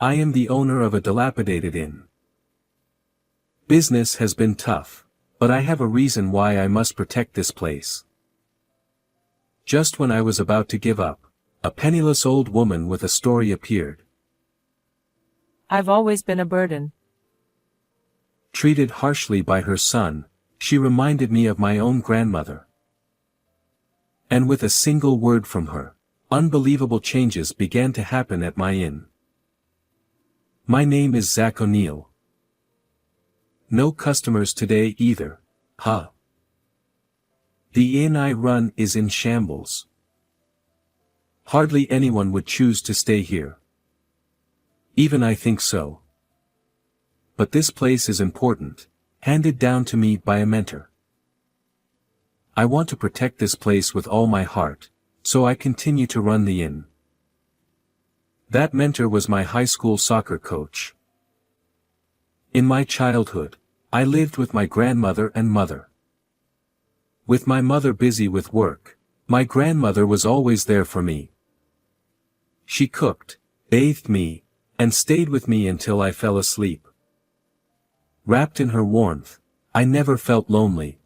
I am the owner of a dilapidated inn. Business has been tough, but I have a reason why I must protect this place. Just when I was about to give up, a penniless old woman with a story appeared. I've always been a burden. Treated harshly by her son, she reminded me of my own grandmother. And with a single word from her, unbelievable changes began to happen at my inn. My name is Zach O'Neill. No customers today either, huh? The inn I run is in shambles. Hardly anyone would choose to stay here. Even I think so. But this place is important, handed down to me by a mentor. I want to protect this place with all my heart, so I continue to run the inn. That mentor was my high school soccer coach. In my childhood, I lived with my grandmother and mother. With my mother busy with work, my grandmother was always there for me. She cooked, bathed me, and stayed with me until I fell asleep. Wrapped in her warmth, I never felt lonely.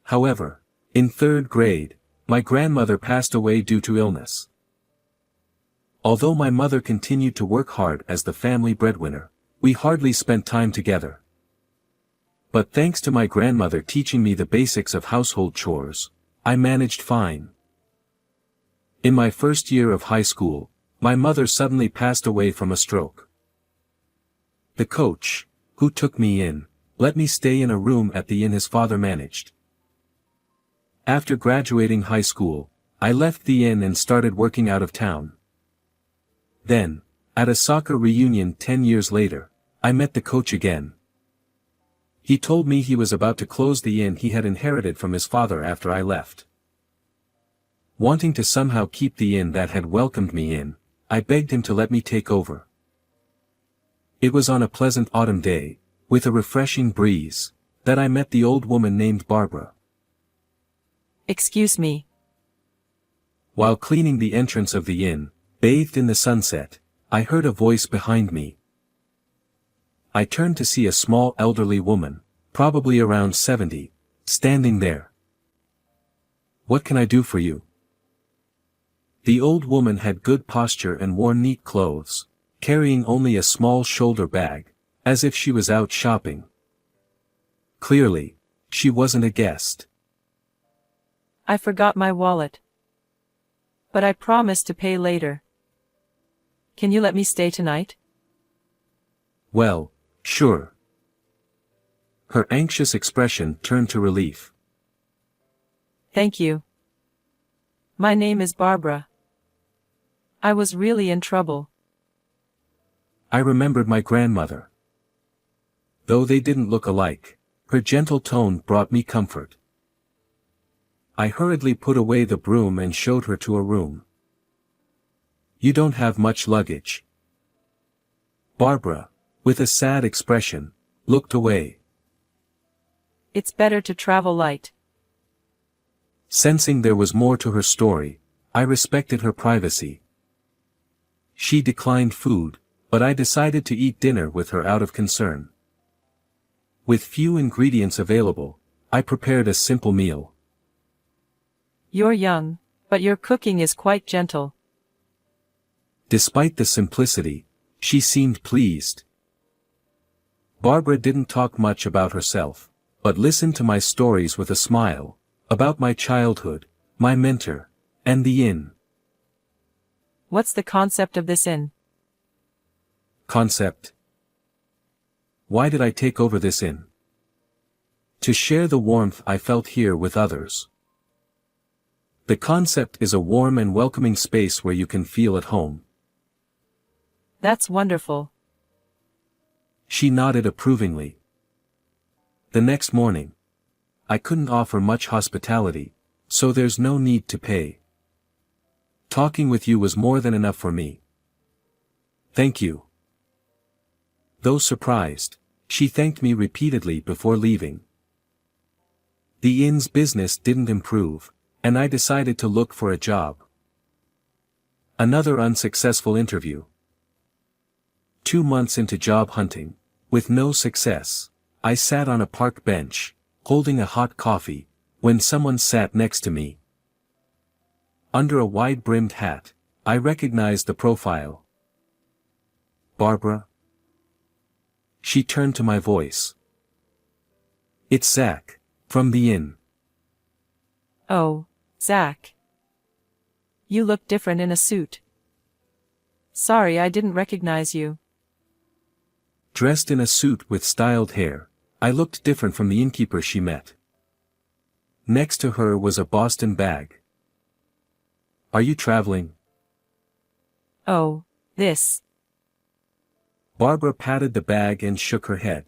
However, in third grade, my grandmother passed away due to illness. Although my mother continued to work hard as the family breadwinner, we hardly spent time together. But thanks to my grandmother teaching me the basics of household chores, I managed fine. In my first year of high school, my mother suddenly passed away from a stroke. The coach, who took me in, let me stay in a room at the inn his father managed. After graduating high school, I left the inn and started working out of town. Then, at a soccer reunion 10 years later, I met the coach again. He told me he was about to close the inn he had inherited from his father after I left. Wanting to somehow keep the inn that had welcomed me in, I begged him to let me take over. It was on a pleasant autumn day, with a refreshing breeze, that I met the old woman named Barbara. Excuse me. While cleaning the entrance of the inn, bathed in the sunset, I heard a voice behind me. I turned to see a small elderly woman, probably around 70, standing there. "What can I do for you?" The old woman had good posture and wore neat clothes, carrying only a small shoulder bag, as if she was out shopping. Clearly, she wasn't a guest. I forgot my wallet. But I promised to pay later. Can you let me stay tonight? Well, sure. Her anxious expression turned to relief. Thank you. My name is Barbara. I was really in trouble. I remembered my grandmother. Though they didn't look alike, her gentle tone brought me comfort. I hurriedly put away the broom and showed her to a room. "You don't have much luggage." Barbara, with a sad expression, looked away. It's better to travel light. Sensing there was more to her story, I respected her privacy. She declined food, but I decided to eat dinner with her out of concern. With few ingredients available, I prepared a simple meal. You're young, but your cooking is quite gentle. Despite the simplicity, she seemed pleased. Barbara didn't talk much about herself, but listened to my stories with a smile, about my childhood, my mentor, and the inn. What's the concept of this inn? Concept? Why did I take over this inn? To share the warmth I felt here with others. The concept is a warm and welcoming space where you can feel at home. That's wonderful. She nodded approvingly. The next morning. I couldn't offer much hospitality, so there's no need to pay. Talking with you was more than enough for me. Thank you. Though surprised, she thanked me repeatedly before leaving. The inn's business didn't improve, and I decided to look for a job. Another unsuccessful interview. 2 months into job hunting, with no success, I sat on a park bench, holding a hot coffee, when someone sat next to me. Under a wide-brimmed hat, I recognized the profile. "Barbara?" She turned to my voice. "It's Zach, from the inn." Oh, Zach. You look different in a suit. Sorry I didn't recognize you. Dressed in a suit with styled hair, I looked different from the innkeeper she met. Next to her was a Boston bag. "Are you traveling?" Oh, this. Barbara patted the bag and shook her head.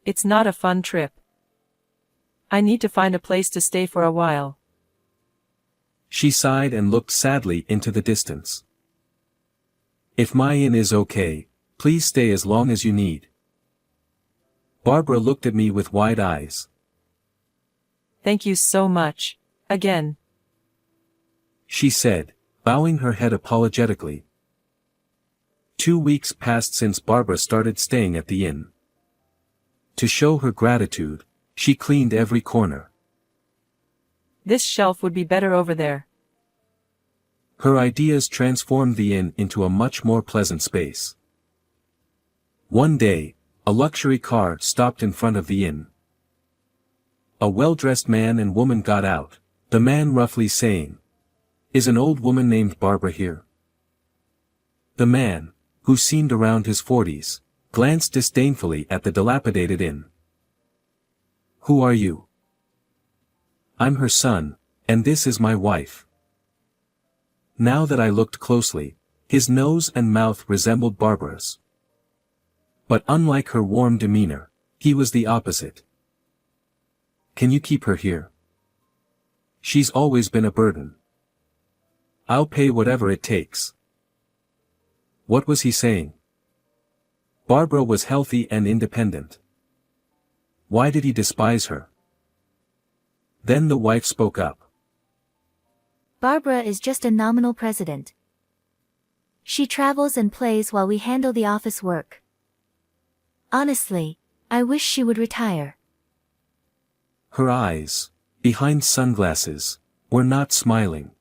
It's not a fun trip. I need to find a place to stay for a while. She sighed and looked sadly into the distance. "If my inn is okay, please stay as long as you need." Barbara looked at me with wide eyes. Thank you so much, again. She said, bowing her head apologetically. 2 weeks passed since Barbara started staying at the inn. To show her gratitude, she cleaned every corner. This shelf would be better over there. Her ideas transformed the inn into a much more pleasant space. One day, a luxury car stopped in front of the inn. A well-dressed man and woman got out, the man roughly saying, "Is an old woman named Barbara here?" The man, who seemed around his 40s, glanced disdainfully at the dilapidated inn. "Who are you?" "I'm her son, and this is my wife." Now that I looked closely, his nose and mouth resembled Barbara's. But unlike her warm demeanor, he was the opposite. "Can you keep her here? She's always been a burden." "I'll pay whatever it takes." What was he saying? Barbara was healthy and independent. Why did he despise her? Then the wife spoke up. "Barbara is just a nominal president. She travels and plays while we handle the office work. Honestly, I wish she would retire." Her eyes, behind sunglasses, were not smiling.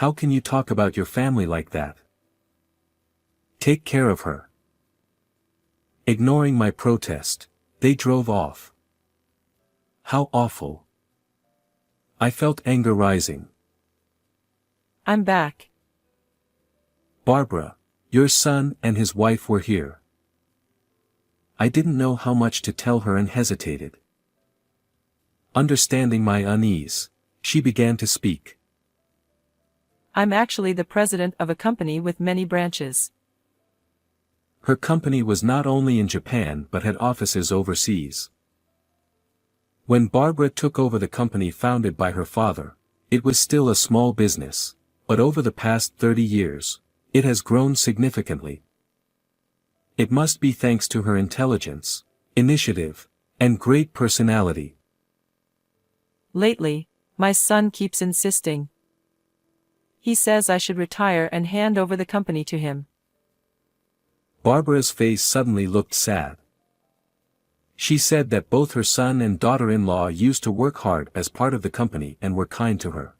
"How can you talk about your family like that? Take care of her." Ignoring my protest, they drove off. How awful. I felt anger rising. I'm back. "Barbara, your son and his wife were here." I didn't know how much to tell her and hesitated. Understanding my unease, she began to speak. I'm actually the president of a company with many branches. Her company was not only in Japan but had offices overseas. When Barbara took over the company founded by her father, it was still a small business, but over the past 30 years, it has grown significantly. It must be thanks to her intelligence, initiative, and great personality. Lately, my son keeps insisting. He says I should retire and hand over the company to him. Barbara's face suddenly looked sad. She said that both her son and daughter-in-law used to work hard as part of the company and were kind to her.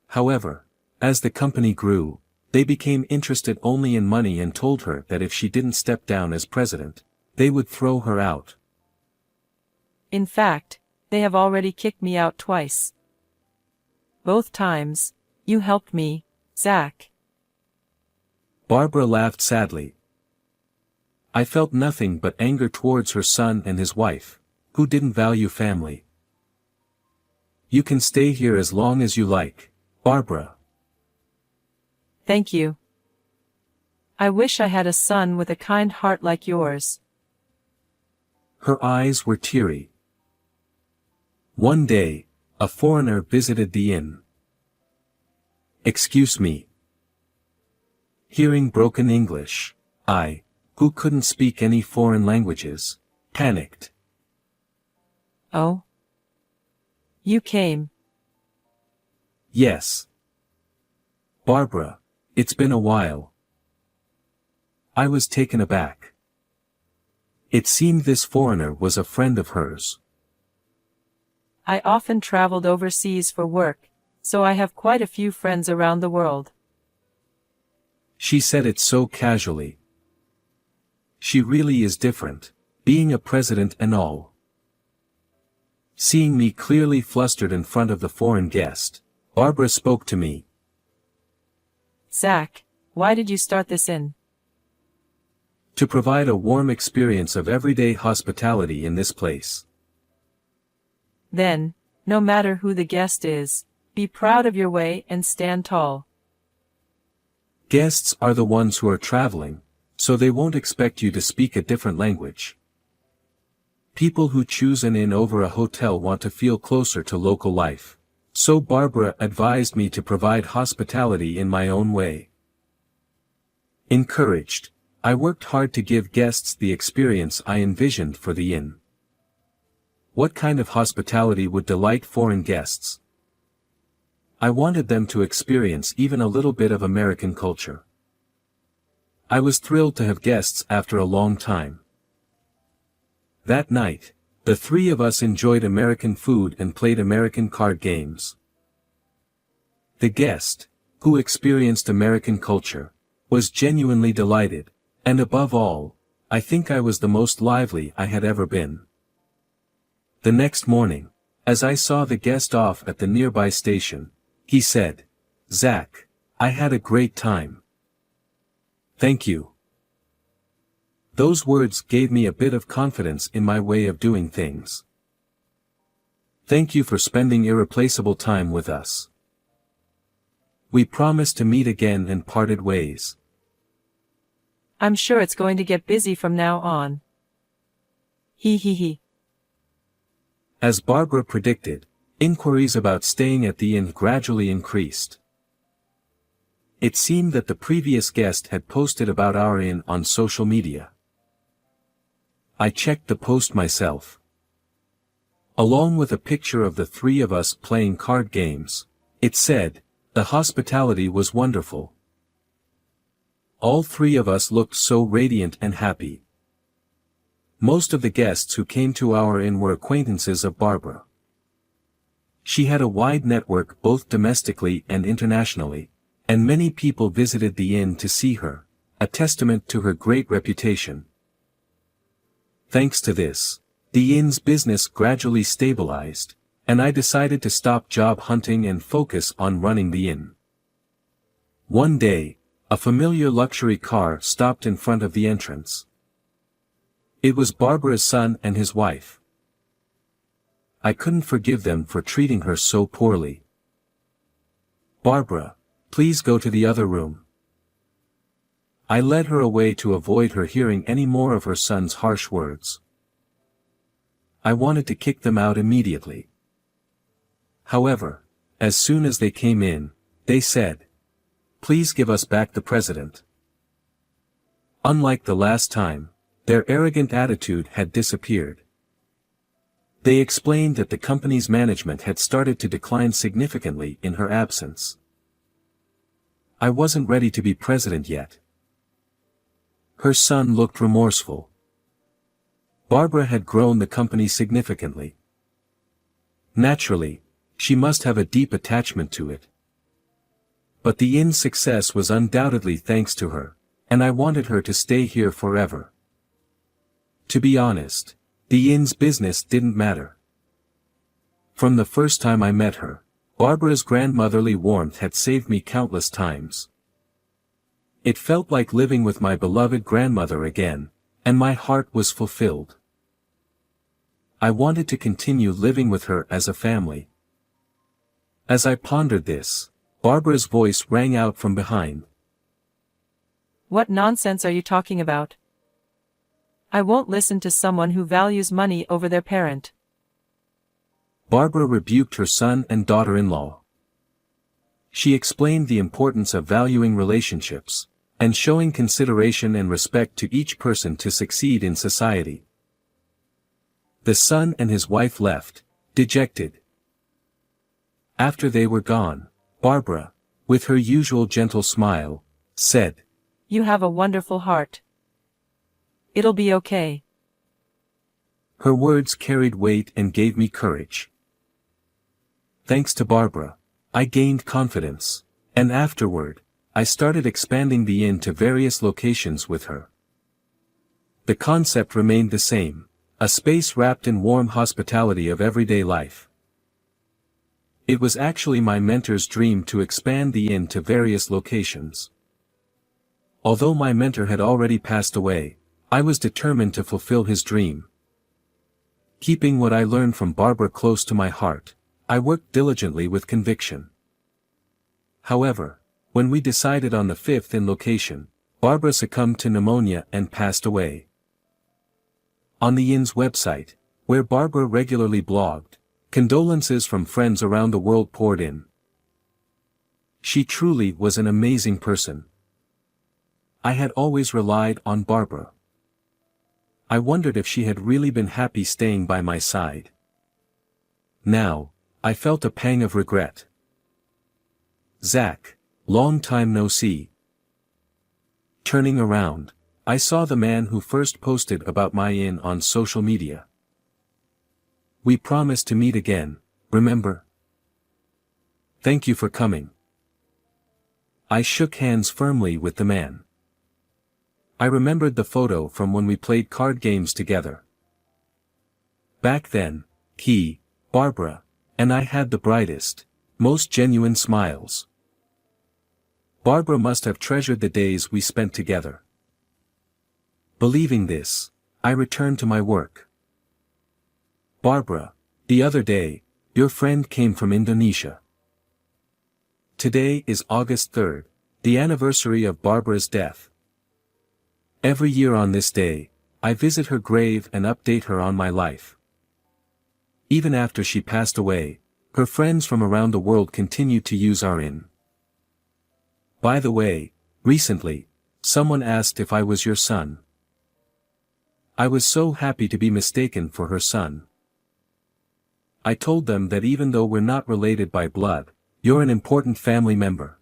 However, as the company grew, they became interested only in money and told her that if she didn't step down as president, they would throw her out. In fact, they have already kicked me out twice. Both times, you helped me, Zach. Barbara laughed sadly. I felt nothing but anger towards her son and his wife, who didn't value family. "You can stay here as long as you like, Barbara." Thank you. I wish I had a son with a kind heart like yours. Her eyes were teary. One day, a foreigner visited the inn. "Excuse me." Hearing broken English, I, who couldn't speak any foreign languages, panicked. Oh? You came. "Yes. Barbara, it's been a while." I was taken aback. It seemed this foreigner was a friend of hers. I often traveled overseas for work, so I have quite a few friends around the world. She said it so casually. She really is different, being a president and all. Seeing me clearly flustered in front of the foreign guest, Barbara spoke to me. Zach, why did you start this inn? To provide a warm experience of everyday hospitality in this place. Then, no matter who the guest is, be proud of your way and stand tall. Guests are the ones who are traveling, so they won't expect you to speak a different language. People who choose an inn over a hotel want to feel closer to local life, so Barbara advised me to provide hospitality in my own way. Encouraged, I worked hard to give guests the experience I envisioned for the inn. What kind of hospitality would delight foreign guests? I wanted them to experience even a little bit of American culture. I was thrilled to have guests after a long time. That night, the three of us enjoyed American food and played American card games. The guest, who experienced American culture, was genuinely delighted, and above all, I think I was the most lively I had ever been. The next morning, as I saw the guest off at the nearby station, he said, "Zach, I had a great time." Thank you. Those words gave me a bit of confidence in my way of doing things. Thank you for spending irreplaceable time with us. We promised to meet again and parted ways. I'm sure it's going to get busy from now on. He he he. As Barbara predicted, inquiries about staying at the inn gradually increased. It seemed that the previous guest had posted about our inn on social media. I checked the post myself. Along with a picture of the three of us playing card games, it said, "The hospitality was wonderful." All three of us looked so radiant and happy. Most of the guests who came to our inn were acquaintances of Barbara. She had a wide network both domestically and internationally, and many people visited the inn to see her, a testament to her great reputation. Thanks to this, the inn's business gradually stabilized, and I decided to stop job hunting and focus on running the inn. One day, a familiar luxury car stopped in front of the entrance. It was Barbara's son and his wife. I couldn't forgive them for treating her so poorly. "Barbara, please go to the other room." I led her away to avoid her hearing any more of her son's harsh words. I wanted to kick them out immediately. However, as soon as they came in, they said, "Please give us back the president." Unlike the last time, their arrogant attitude had disappeared. They explained that the company's management had started to decline significantly in her absence. I wasn't ready to be president yet. Her son looked remorseful. Barbara had grown the company significantly. Naturally, she must have a deep attachment to it. But the inn's success was undoubtedly thanks to her, and I wanted her to stay here forever. To be honest, the inn's business didn't matter. From the first time I met her, Barbara's grandmotherly warmth had saved me countless times. It felt like living with my beloved grandmother again, and my heart was fulfilled. I wanted to continue living with her as a family. As I pondered this, Barbara's voice rang out from behind. What nonsense are you talking about? I won't listen to someone who values money over their parent. Barbara rebuked her son and daughter-in-law. She explained the importance of valuing relationships, and showing consideration and respect to each person to succeed in society. The son and his wife left, dejected. After they were gone, Barbara, with her usual gentle smile, said, You have a wonderful heart. It'll be okay. Her words carried weight and gave me courage. Thanks to Barbara, I gained confidence, and afterward, I started expanding the inn to various locations with her. The concept remained the same, a space wrapped in warm hospitality of everyday life. It was actually my mentor's dream to expand the inn to various locations. Although my mentor had already passed away, I was determined to fulfill his dream. Keeping what I learned from Barbara close to my heart, I worked diligently with conviction. However, when we decided on the 5th inn location, Barbara succumbed to pneumonia and passed away. On the inn's website, where Barbara regularly blogged, condolences from friends around the world poured in. She truly was an amazing person. I had always relied on Barbara. I wondered if she had really been happy staying by my side. Now, I felt a pang of regret. Zach, long time no see. Turning around, I saw the man who first posted about my inn on social media. We promised to meet again, remember? Thank you for coming. I shook hands firmly with the man. I remembered the photo from when we played card games together. Back then, he, Barbara, and I had the brightest, most genuine smiles. Barbara must have treasured the days we spent together. Believing this, I returned to my work. Barbara, the other day, your friend came from Indonesia. Today is August 3rd, the anniversary of Barbara's death. Every year on this day, I visit her grave and update her on my life. Even after she passed away, her friends from around the world continued to use our inn. By the way, recently, someone asked if I was your son. I was so happy to be mistaken for her son. I told them that even though we're not related by blood, you're an important family member.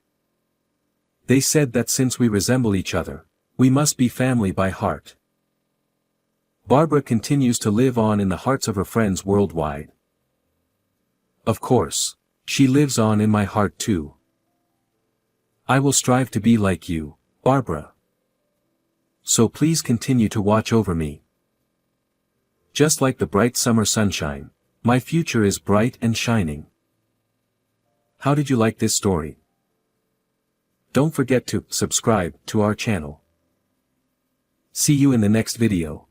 They said that since we resemble each other, we must be family by heart. Barbara continues to live on in the hearts of her friends worldwide. Of course, she lives on in my heart too. I will strive to be like you, Barbara. So please continue to watch over me. Just like the bright summer sunshine, my future is bright and shining. How did you like this story? Don't forget to subscribe to our channel. See you in the next video.